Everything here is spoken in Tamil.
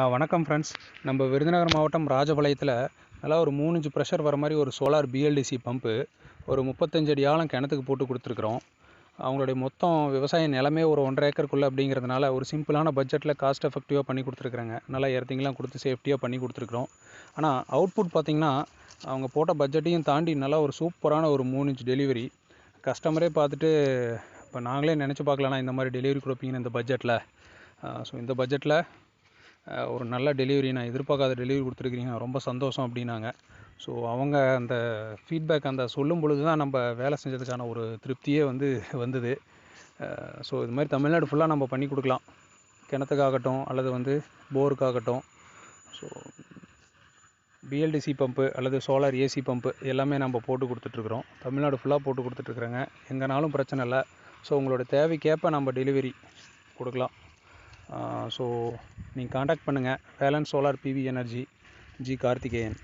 வணக்கம் ஃப்ரெண்ட்ஸ். நம்ம விருதுநகர் மாவட்டம் ராஜபாளையத்தில் நல்லா ஒரு 3 இன்ச் ப்ரெஷர் வர மாதிரி ஒரு சோலார் பிஎல்டிசி பம்பு ஒரு 35 அடி ஆழம் கிணத்துக்கு போட்டு கொடுத்துருக்குறோம். அவங்களுடைய மொத்தம் விவசாய நிலமே ஒரு 1.5 ஏக்கருக்குள்ளே அப்படிங்கிறதுனால ஒரு சிம்பிளான பட்ஜெட்டில் காஸ்ட் எஃபெக்டிவாக பண்ணி கொடுத்துருக்குறாங்க. நல்லா எர்த்திங்லாம் கொடுத்து சேஃப்டியாக பண்ணி கொடுத்துருக்குறோம். ஆனால் அவுட்புட் பார்த்திங்கன்னா அவங்க போட்ட பட்ஜெட்டையும் தாண்டி நல்லா ஒரு சூப்பரான ஒரு 3 இன்ச் டெலிவரி. கஸ்டமரே பார்த்துட்டு இப்போ நாங்களே நினச்சி பார்க்கலண்ணா இந்த மாதிரி டெலிவரி கொடுப்பீங்கன்னு இந்த பட்ஜெட்டில். ஸோ இந்த பட்ஜெட்டில் ஒரு நல்ல டெலிவரி, நான் எதிர்பார்க்காத டெலிவரி கொடுத்துருக்கிறீங்க, ரொம்ப சந்தோஷம் அப்படின்னாங்க. ஸோ அவங்க அந்த ஃபீட்பேக் அந்த சொல்லும் பொழுது தான் நம்ம வேலை செஞ்சதுக்கான ஒரு திருப்தியே வந்தது. ஸோ இது மாதிரி தமிழ்நாடு ஃபுல்லாக நம்ம பண்ணி கொடுக்கலாம், கிணத்துக்காகட்டும் அல்லது போருக்காகட்டும். ஸோ பிஎல்டிசி பம்பு அல்லது சோலார் ஏசி பம்பு எல்லாமே நம்ம போட்டு கொடுத்துட்ருக்குறோம். தமிழ்நாடு ஃபுல்லாக போட்டு கொடுத்துட்ருக்குறேங்க. எங்கேனாலும் பிரச்சனை இல்லை. ஸோ உங்களோட தேவைக்கேற்ப நம்ம டெலிவரி கொடுக்கலாம். ஸோ நீங்கள் காண்டாக்ட் பண்ணுங்கள். Velan solar PV energy, G Karthikeyan.